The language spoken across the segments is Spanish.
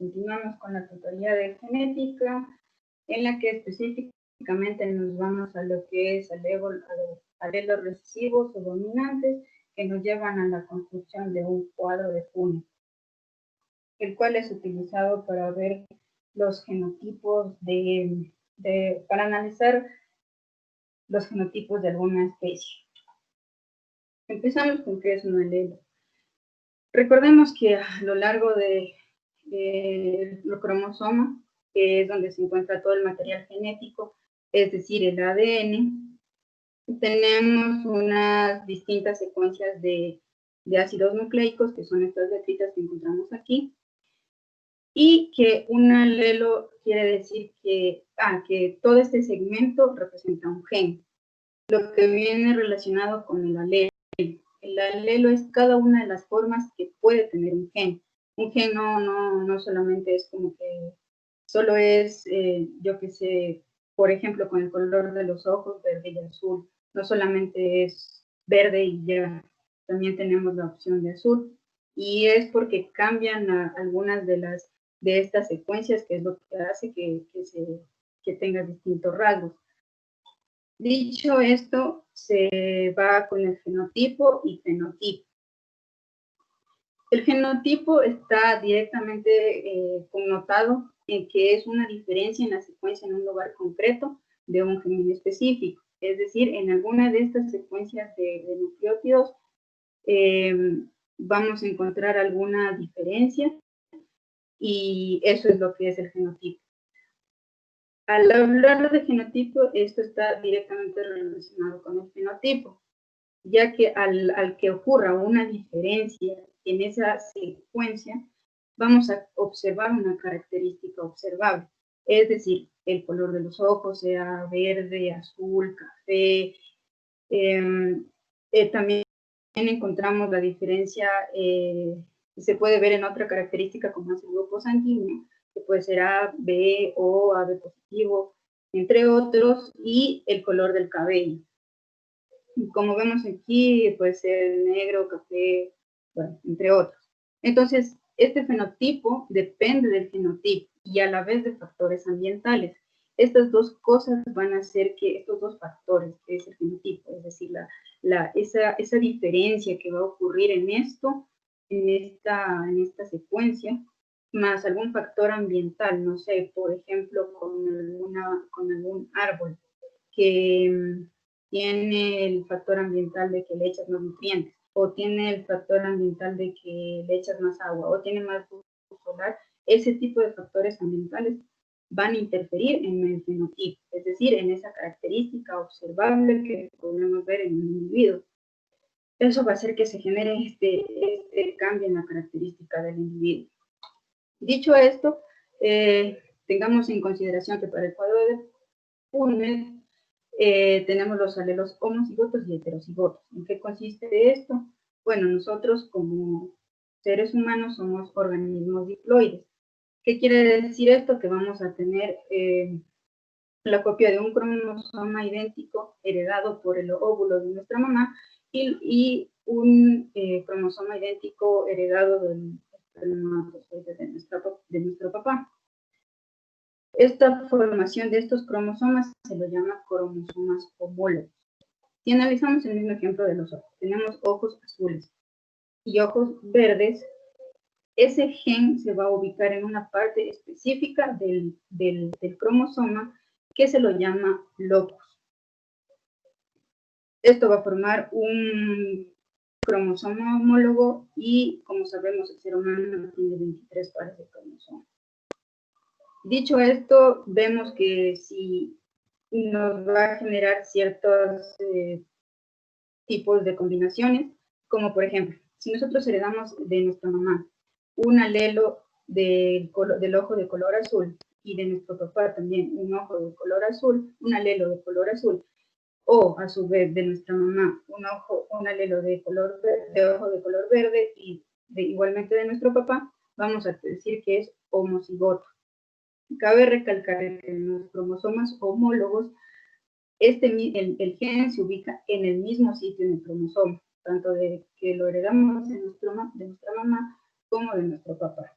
Continuamos con la tutoría de genética, en la que específicamente nos vamos a lo que es alelos recesivos o dominantes que nos llevan a la construcción de un cuadro de Punnett, el cual es utilizado para ver los genotipos para analizar los genotipos de alguna especie. Empezamos con qué es un alelo. Recordemos que a lo largo de los cromosomas, que es donde se encuentra todo el material genético, es decir, el ADN, tenemos unas distintas secuencias de ácidos nucleicos, que son estas letritas que encontramos aquí, y que un alelo quiere decir que todo este segmento representa un gen, lo que viene relacionado con el alelo. El alelo es cada una de las formas que puede tener un gen. Un gen no solamente es como que solo es, yo qué sé, por ejemplo, con el color de los ojos, verde y azul. No solamente es verde y ya, también tenemos la opción de azul. Y es porque cambian algunas de estas secuencias, que es lo que hace que tenga distintos rasgos. Dicho esto, se va con el genotipo y fenotipo. El genotipo está directamente connotado en que es una diferencia en la secuencia en un lugar concreto de un gen específico. Es decir, en alguna de estas secuencias de nucleótidos vamos a encontrar alguna diferencia y eso es lo que es el genotipo. Al hablar de genotipo, esto está directamente relacionado con el fenotipo, ya que al que ocurra una diferencia en esa secuencia, vamos a observar una característica observable, es decir, el color de los ojos, sea verde, azul, café. También encontramos la diferencia, se puede ver en otra característica como es el grupo sanguíneo, que puede ser A, B o AB positivo, entre otros, y el color del cabello. Como vemos aquí, puede ser negro, café, bueno, entre otros. Entonces, este fenotipo depende del genotipo y a la vez de factores ambientales. Estas dos cosas van a hacer que estos dos factores, que es el genotipo, es decir, esa diferencia que va a ocurrir en esta secuencia, más algún factor ambiental, no sé, por ejemplo, con algún árbol que tiene el factor ambiental de que le echas más nutrientes, o tiene el factor ambiental de que le echas más agua, o tiene más luz solar. Ese tipo de factores ambientales van a interferir en el fenotipo, es decir, en esa característica observable que podemos ver en un individuo. Eso va a hacer que se genere este cambio en la característica del individuo. Dicho esto, tengamos en consideración que para el cuadro de Punnett tenemos los alelos homocigotos y heterocigotos. ¿En qué consiste esto? Bueno, nosotros como seres humanos somos organismos diploides. ¿Qué quiere decir esto? Que vamos a tener la copia de un cromosoma idéntico heredado por el óvulo de nuestra mamá y un cromosoma idéntico heredado del espermatozoide de nuestro papá. Esta formación de estos cromosomas se lo llama cromosomas homólogos. Si analizamos el mismo ejemplo de los ojos, tenemos ojos azules y ojos verdes, ese gen se va a ubicar en una parte específica del cromosoma que se lo llama locus. Esto va a formar un cromosoma homólogo y, como sabemos, el ser humano tiene 23 pares de cromosomas. Dicho esto, vemos que si nos va a generar ciertos tipos de combinaciones, como por ejemplo, si nosotros heredamos de nuestra mamá un alelo del ojo de color azul y de nuestro papá también un ojo de color azul, un alelo de color azul, o a su vez de nuestra mamá un alelo de ojo de color verde y igualmente de nuestro papá, vamos a decir que es homocigoto. Cabe recalcar que en los cromosomas homólogos el gen se ubica en el mismo sitio en el cromosoma, tanto de que lo heredamos de nuestra mamá como de nuestro papá.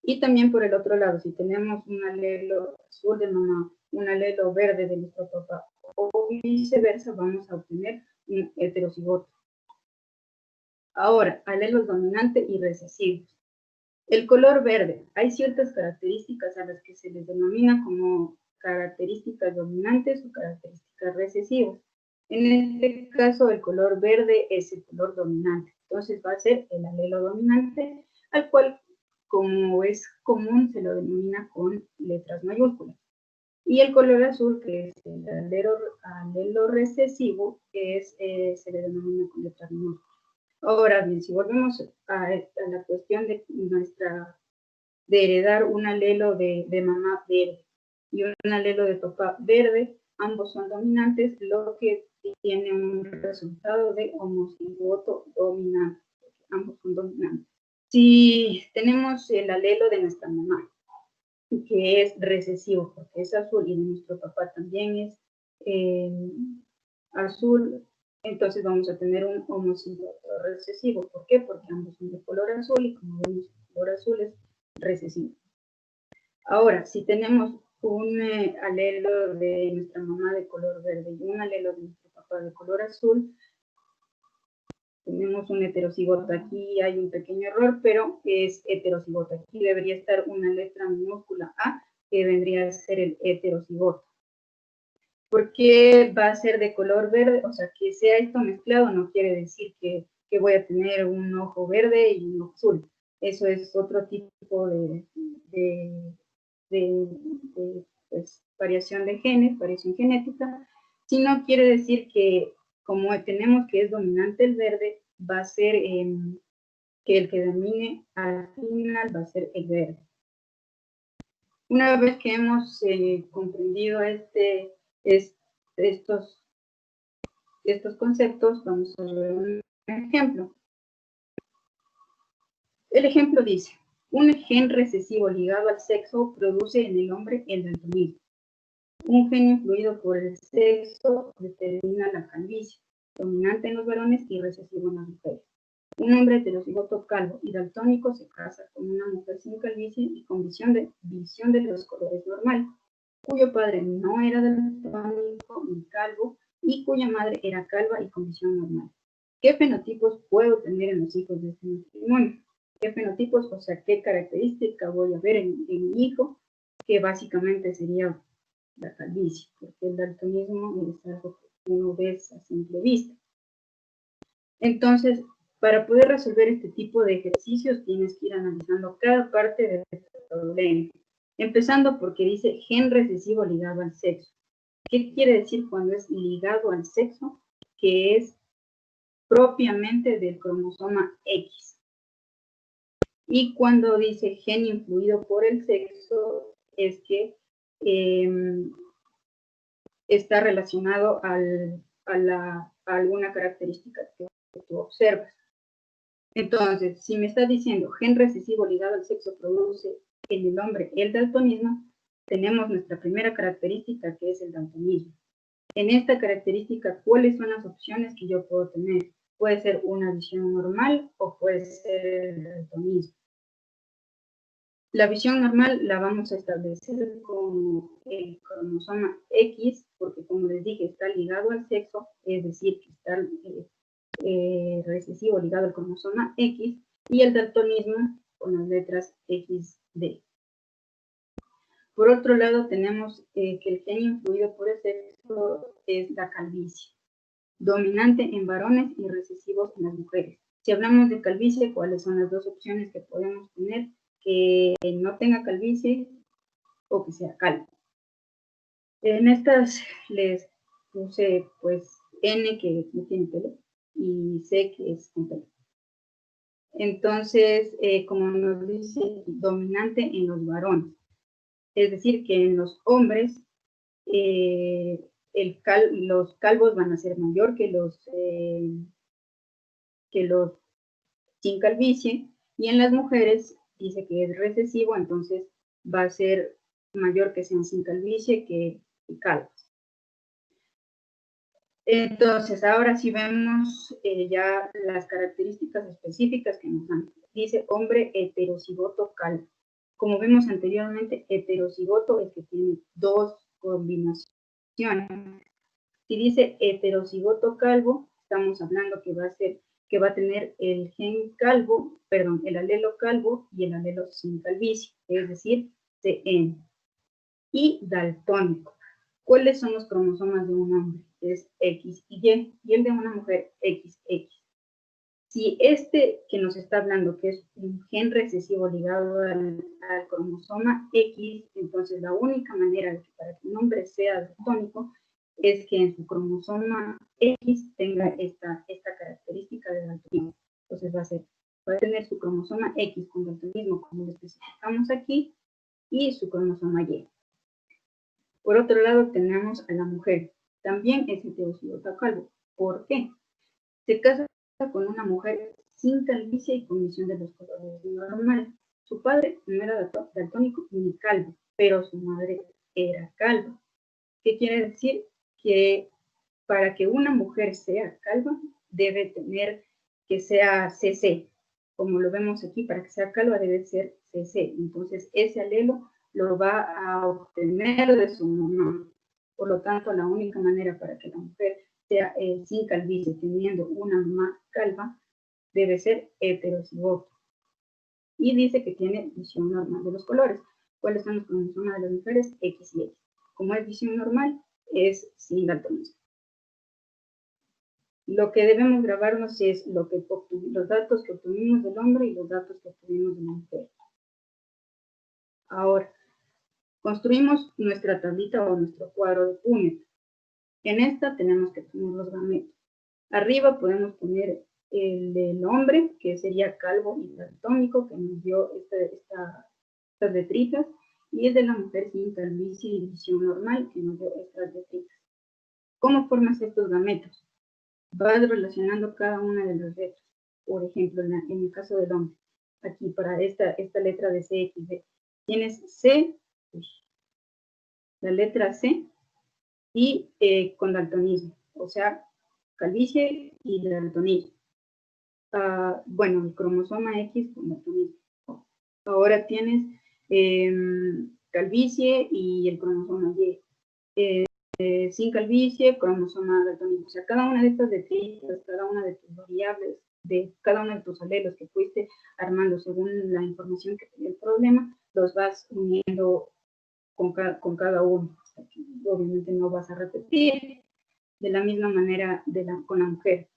Y también por el otro lado, si tenemos un alelo azul de mamá, un alelo verde de nuestro papá, o viceversa, vamos a obtener un heterocigoto. Ahora, alelos dominante y recesivos. El color verde. Hay ciertas características a las que se les denomina como características dominantes o características recesivas. En este caso, el color verde es el color dominante. Entonces va a ser el alelo dominante, al cual, como es común, se lo denomina con letras mayúsculas. Y el color azul, que es el alelo recesivo, se le denomina con letras minúsculas. Ahora bien, si volvemos a la cuestión de heredar un alelo de mamá verde y un alelo de papá verde, ambos son dominantes, lo que tiene un resultado de homocigoto dominante. Ambos son dominantes. Si tenemos el alelo de nuestra mamá, que es recesivo, porque es azul, y de nuestro papá también es azul, entonces vamos a tener un homocigoto recesivo. ¿Por qué? Porque ambos son de color azul y como vemos, el color azul es recesivo. Ahora, si tenemos un alelo de nuestra mamá de color verde y un alelo de nuestro papá de color azul, tenemos un heterocigoto. Aquí hay un pequeño error, pero es heterocigoto. Aquí debería estar una letra minúscula A, que vendría a ser el heterocigoto. ¿Por qué va a ser de color verde? O sea, que sea esto mezclado no quiere decir que voy a tener un ojo verde y un ojo azul. Eso es otro tipo de pues, variación de genes, variación genética. Si no quiere decir que, como tenemos que es dominante el verde, va a ser que el que domine al final va a ser el verde. Una vez que hemos comprendido estos conceptos, vamos a ver un ejemplo. El ejemplo dice, un gen recesivo ligado al sexo produce en el hombre el daltonismo. Un gen influido por el sexo determina la calvicie, dominante en los varones y recesivo en las mujeres. Un hombre heterocigoto calvo y daltónico se casa con una mujer sin calvicie y con visión de los colores normal, cuyo padre no era daltónico ni calvo y cuya madre era calva y con visión normal. ¿Qué fenotipos puedo tener en los hijos de este matrimonio? ¿Qué fenotipos, o sea, qué característica voy a ver en mi hijo? Que básicamente sería la calvicie, porque el daltonismo es algo que uno ve a simple vista. Entonces, para poder resolver este tipo de ejercicios, tienes que ir analizando cada parte del problema. Empezando porque dice gen recesivo ligado al sexo. ¿Qué quiere decir cuando es ligado al sexo? Que es propiamente del cromosoma X. Y cuando dice gen influido por el sexo, es que está relacionado a alguna característica que tú observas. Entonces, si me estás diciendo gen recesivo ligado al sexo produce en el hombre el daltonismo, tenemos nuestra primera característica que es el daltonismo. En esta característica, ¿cuáles son las opciones que yo puedo tener? Puede ser una visión normal o puede ser el daltonismo. La visión normal la vamos a establecer como el cromosoma X, porque como les dije, está ligado al sexo, es decir, que está recesivo ligado al cromosoma X, y el daltonismo con las letras XD. Por otro lado, tenemos que el gen influido por el sexo es la calvicie, dominante en varones y recesivos en las mujeres. Si hablamos de calvicie, ¿cuáles son las dos opciones que podemos tener? Que no tenga calvicie o que sea calvo. En estas les puse pues N que no tiene pelo y C que es con pelo. Entonces, como nos dice, dominante en los varones. Es decir, que en los hombres los calvos van a ser mayor que los sin calvicie, y en las mujeres dice que es recesivo, entonces va a ser mayor que sean sin calvicie que calvos. Entonces, ahora sí vemos ya las características específicas que nos dan. Dice hombre heterocigoto calvo. Como vimos anteriormente, heterocigoto es que tiene dos combinaciones. Si dice heterocigoto calvo, estamos hablando que va a tener el gen calvo, perdón, el alelo calvo y el alelo sin calvicie, es decir, CN. Y daltónico. ¿Cuáles son los cromosomas de un hombre? Es X y el de una mujer XX. Si este que nos está hablando, que es un gen recesivo ligado al cromosoma X, entonces la única manera de que para que un hombre sea daltónico es que en su cromosoma X tenga esta característica de daltonismo. Entonces va a tener su cromosoma X con daltonismo, como lo especificamos aquí, y su cromosoma Y. Por otro lado, tenemos a la mujer. También es heterocigota calvo. ¿Por qué? Se casa con una mujer sin calvicie y con visión de los colores normal. Su padre no era daltónico ni calvo, pero su madre era calva. ¿Qué quiere decir? Que para que una mujer sea calva, debe tener que sea CC. Como lo vemos aquí, para que sea calva debe ser CC. Entonces, ese alelo lo va a obtener de su mamá. Por lo tanto, la única manera para que la mujer sea sin calvicie, teniendo una mamá calva, debe ser heterocigoto. Y dice que tiene visión normal de los colores. ¿Cuáles son los cromosomas de las mujeres? X y X. Como es visión normal, es sin daltonismo. Lo que debemos grabarnos es los datos que obtuvimos del hombre y los datos que obtuvimos de la mujer. Ahora, construimos nuestra tablita o nuestro cuadro de Punnett. En esta tenemos que poner los gametos. Arriba podemos poner el del hombre, que sería calvo y daltónico, que nos dio estas letritas, y el de la mujer sin calvicie y visión normal, que nos dio estas letritas. ¿Cómo formas estos gametos? Vas relacionando cada una de las letras. Por ejemplo, en el caso del hombre, aquí para esta letra de CXD, tienes C, la letra C, y con daltonismo, o sea, calvicie y daltonismo. Bueno, el cromosoma X con daltonismo. Ahora tienes calvicie y el cromosoma Y. Sin calvicie, cromosoma daltonismo. O sea, cada una de estas letritas, cada una de tus variables, de cada uno de tus alelos que fuiste armando según la información que te dio el problema, los vas uniendo con cada uno. Obviamente no vas a repetir de la misma manera con la mujer.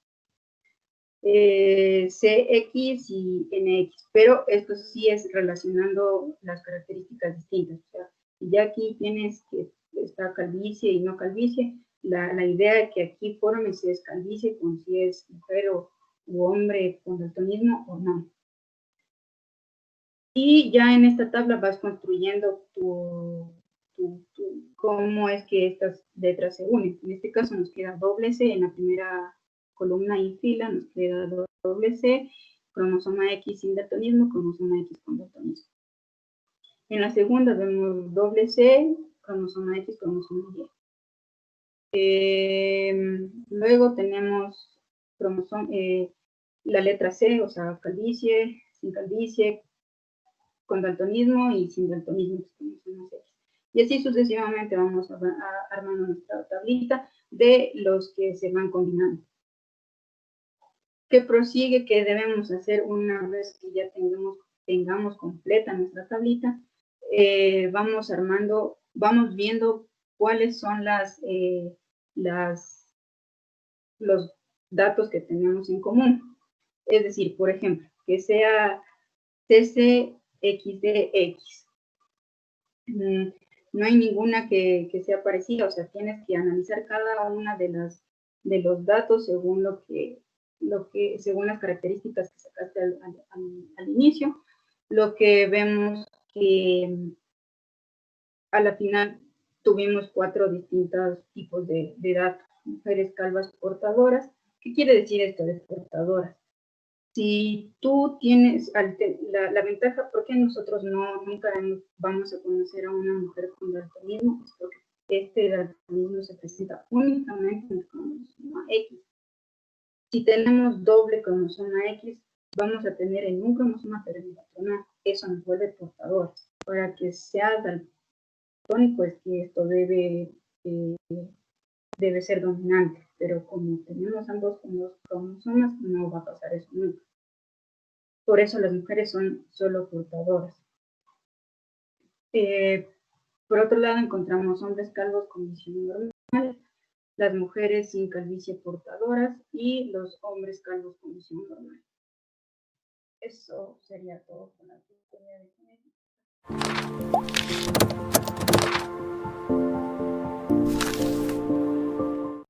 CX y NX, pero esto sí es relacionando las características distintas. O sea, ya aquí tienes que está calvicie y no calvicie, la idea es que aquí formes si es calvicie con si es mujer u hombre con daltonismo o no. Y ya en esta tabla vas construyendo cómo es que estas letras se unen. En este caso nos queda doble C en la primera columna y fila, nos queda doble C, cromosoma X sin daltonismo, cromosoma X con daltonismo. En la segunda vemos doble C, cromosoma X, cromosoma Y. Luego tenemos la letra C, o sea, calvicie, sin calvicie, con daltonismo y sin daltonismo, y así sucesivamente vamos armando nuestra tablita de los que se van combinando. ¿Qué prosigue? ¿Qué debemos hacer una vez que ya tengamos completa nuestra tablita? Vamos viendo cuáles son los datos que tenemos en común. Es decir, por ejemplo, que sea CCXDX. No hay ninguna que sea parecida, o sea, tienes que analizar cada una de los datos según según las características que sacaste al inicio. Lo que vemos que a la final tuvimos 4 distintos tipos de datos. Mujeres calvas portadoras. ¿Qué quiere decir esto de portadoras? Si tú tienes la ventaja, ¿por qué nosotros nunca vamos a conocer a una mujer con daltonismo? Pues porque este daltonismo se presenta únicamente en el cromosoma X. Si tenemos doble cromosoma X, vamos a tener en un cromosoma, pero en el otro no. Eso nos vuelve portador. Para que sea daltónico es que esto debe ser dominante, pero como tenemos ambos cromosomas, no va a pasar eso nunca. Por eso las mujeres son solo portadoras. Por otro lado, encontramos hombres calvos con visión normal, las mujeres sin calvicie portadoras y los hombres calvos con visión normal. Eso sería todo con la teoría de genética.